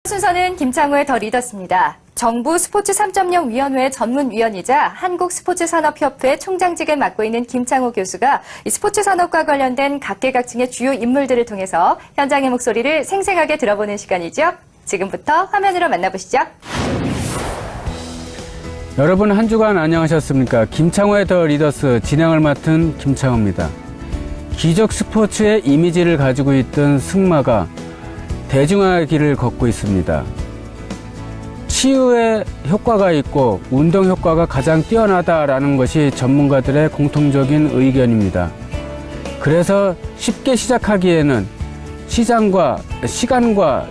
순서는 김창호의 더 리더스입니다. 정부 스포츠 3.0 위원회 전문위원이자 한국스포츠산업협회 총장직을 맡고 있는 김창호 교수가 이 스포츠 산업과 관련된 각계각층의 주요 인물들을 통해서 현장의 목소리를 생생하게 들어보는 시간이죠. 지금부터 화면으로 만나보시죠. 여러분 한 주간 안녕하셨습니까? 김창호의 더 리더스 진행을 맡은 김창호입니다. 기적 스포츠의 이미지를 가지고 있던 승마가 대중화의 길을 걷고 있습니다. 치유에 효과가 있고 운동 효과가 가장 뛰어나다라는 것이 전문가들의 공통적인 의견입니다. 그래서 쉽게 시작하기에는 시장과 시간과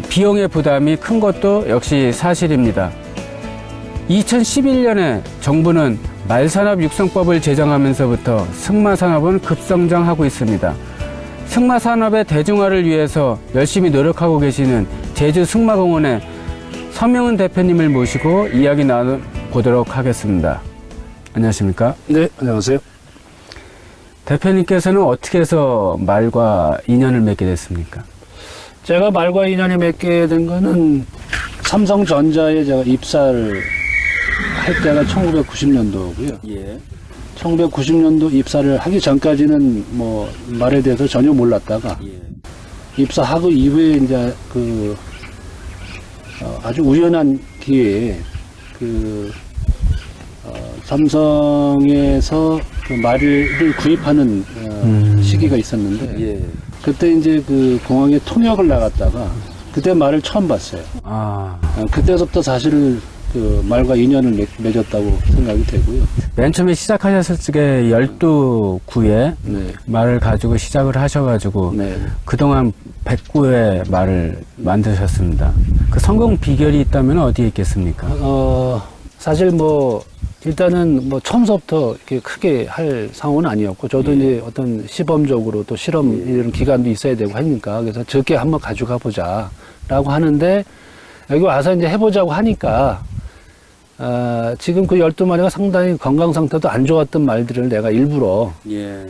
비용의 부담이 큰 것도 역시 사실입니다. 2011년에 정부는 말산업 육성법을 제정하면서부터 승마산업은 급성장하고 있습니다. 승마산업의 대중화를 위해서 열심히 노력하고 계시는 제주 승마공원의 서명은 대표님을 모시고 이야기 나눠보도록 하겠습니다. 안녕하십니까? 네, 안녕하세요. 대표님께서는 어떻게 해서 말과 인연을 맺게 됐습니까? 제가 말과 인연이 맺게 된 거는 삼성전자에 제가 입사를 할 때가 1990년도고요. 예. 1990년도 입사를 하기 전까지는 뭐 말에 대해서 전혀 몰랐다가 입사하고 이후에 이제 아주 우연한 기회에 삼성에서 그 말을 구입하는 시기가 있었는데 그때 이제 그 공항에 통역을 나갔다가 그때 말을 처음 봤어요. 그때부터 사실 그 말과 인연을 맺었다고 생각이 되고요. 맨 처음에 시작하셨을 적에 12구의 네. 말을 가지고 시작을 하셔가지고 네. 그동안 100구의 말을 만드셨습니다. 그 성공 비결이 있다면 어디에 있겠습니까? 사실 뭐 일단은 뭐 처음부터 이렇게 크게 할 상황은 아니었고 저도 이제 어떤 시범적으로 또 실험 이런 기간도 있어야 되고 하니까 그래서 적게 한번 가져가 보자라고 하는데 여기 와서 이제 해보자고 하니까 지금 그 12마리가 상당히 건강 상태도 안 좋았던 말들을 내가 일부러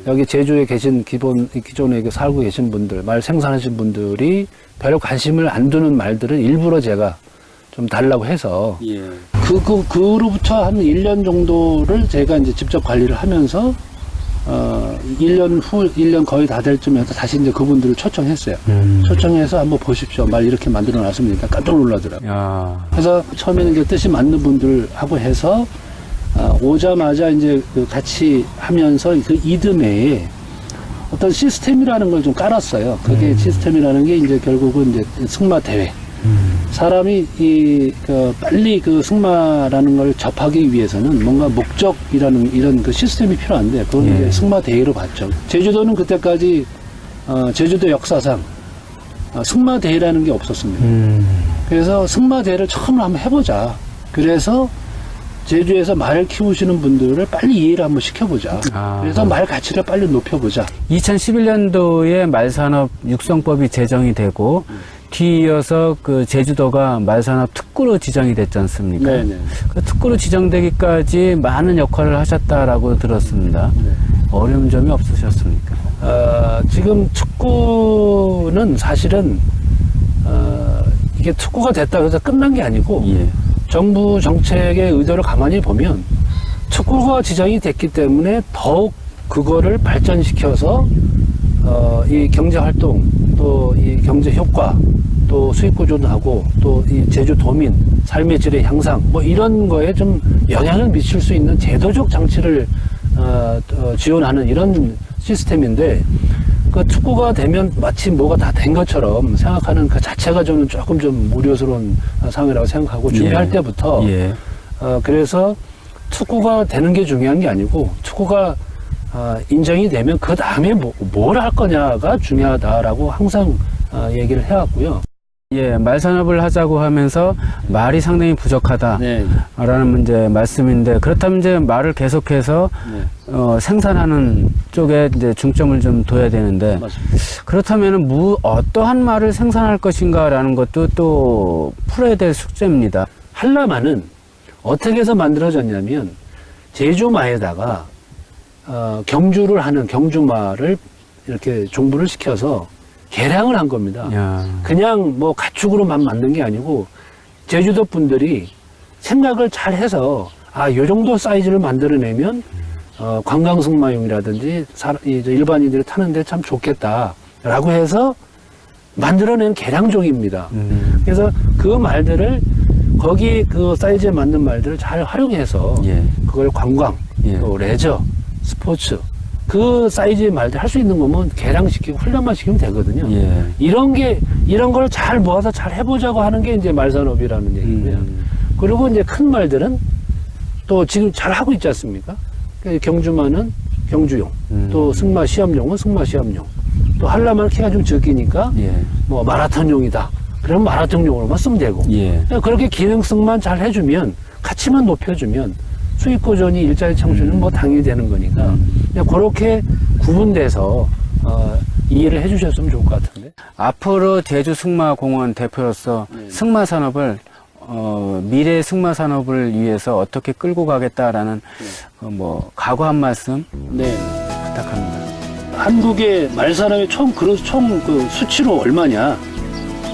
여기 제주에 계신 기존에 살고 계신 분들, 말 생산하신 분들이 별 관심을 안 두는 말들을 일부러 제가 좀 달라고 해서 그로부터 한 1년 정도를 제가 이제 직접 관리를 하면서 1년 거의 다 될 쯤에서 다시 이제 그분들을 초청했어요. 초청해서 한번 보십시오. 말 이렇게 만들어 놨습니다. 깜짝 놀라더라고요. 그래서 처음에는 이제 뜻이 맞는 분들하고 해서, 오자마자 이제 그 같이 하면서 그 이듬해에 어떤 시스템이라는 걸 좀 깔았어요. 그게 시스템이라는 게 이제 결국은 이제 승마 대회. 사람이 빨리 그 승마라는 걸 접하기 위해서는 뭔가 목적이라는 이런 그 시스템이 필요한데 그건 이제 승마 대회로 봤죠. 제주도는 그때까지 제주도 역사상 승마 대회라는 게 없었습니다. 그래서 승마 대회를 처음으로 한번 해보자. 그래서 제주에서 말을 키우시는 분들을 빨리 이해를 한번 시켜보자. 그래서 말 가치를 빨리 높여보자. 2011년도에 말산업 육성법이 제정이 되고 뒤이어서 그 제주도가 말산업 특구로 지정이 됐지 않습니까? 네네. 그 특구로 지정되기까지 많은 역할을 하셨다라고 들었습니다. 어려운 점이 없으셨습니까? 지금 특구는 사실은 이게 특구가 됐다고 해서 끝난 게 아니고 정부 정책의 의도를 가만히 보면 특구가 지정이 됐기 때문에 더욱 그거를 발전시켜서 이 경제 활동 또 이 경제 효과 또 수익 구조하고 또 이 제주 도민 삶의 질의 향상 뭐 이런 거에 좀 영향을 미칠 수 있는 제도적 장치를 지원하는 이런 시스템인데 그 특구가 되면 마치 뭐가 다 된 것처럼 생각하는 그 자체가 저는 조금 좀 우려스러운 상황이라고 생각하고 준비할 때부터 그래서 특구가 되는 게 중요한 게 아니고 특구가 인정이 되면 그 다음에 뭘 할 거냐가 중요하다라고 항상 얘기를 해왔고요. 말산업을 하자고 하면서 말이 상당히 부족하다라는 문제 말씀인데 그렇다면 이제 말을 계속해서 생산하는 쪽에 이제 중점을 좀 둬야 되는데 맞습니다. 그렇다면은 어떠한 말을 생산할 것인가라는 것도 또 풀어야 될 숙제입니다. 한라마는 어떻게 해서 만들어졌냐면 제주마에다가 경주를 하는 경주마를 이렇게 종부를 시켜서 개량을 한 겁니다. 야. 그냥 뭐 가축으로만 만든 게 아니고 제주도 분들이 생각을 잘 해서 요 정도 사이즈를 만들어내면 관광 승마용이라든지 일반인들이 타는데 참 좋겠다라고 해서 만들어낸 개량종입니다. 그래서 그 말들을 거기 그 사이즈에 맞는 말들을 잘 활용해서 예. 그걸 관광, 예. 또 레저, 스포츠 그 사이즈의 말들 할 수 있는 거면 개량시키고 훈련만 시키면 되거든요. 예. 이런 걸 잘 모아서 잘 해보자고 하는 게 이제 말산업이라는 얘기고요. 그리고 이제 큰 말들은 또 지금 잘 하고 있지 않습니까? 경주마는 경주용, 또 승마 시합용은 승마 시합용, 또 한라마는 키가 좀 적으니까 예. 뭐 마라톤용이다. 그러면 마라톤용으로만 쓰면 되고. 예. 그렇게 기능성만 잘 해주면 가치만 높여주면 수익 고전이 일자리 창출은 뭐 당연히 되는 거니까 그냥 그렇게 구분돼서 이해를 해주셨으면 좋을 것 같은데. 앞으로 제주 승마공원 대표로서 네. 승마 산업을 미래 승마 산업을 위해서 어떻게 끌고 가겠다라는 뭐 각오 한 말씀 네. 부탁합니다. 한국의 말사람의 총 그 수치로 얼마냐?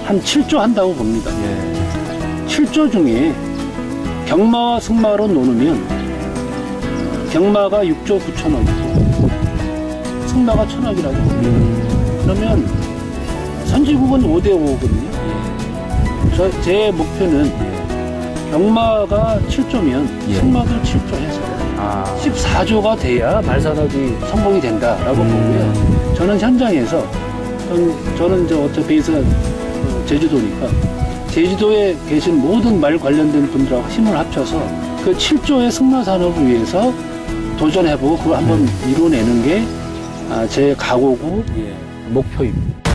한 7조 한다고 봅니다. 예. 7조 중에 경마와 승마로 노누면 경마가 6조 9천억이고 승마가 1,000억이라고 봅니다. 그러면 선진국은 5대 5거든요. 제 목표는 경마가 7조면 예. 승마도 7조 해서 14조가 돼야 말산업이 성공이 된다라고 보고요. 저는 현장에서 저는 이제 어차피 베이스가 제주도니까 제주도에 계신 모든 말 관련된 분들하고 힘을 합쳐서 그 7조의 승마 산업을 위해서 도전해보고 그걸 한번 이뤄내는 게 제 각오고 목표입니다.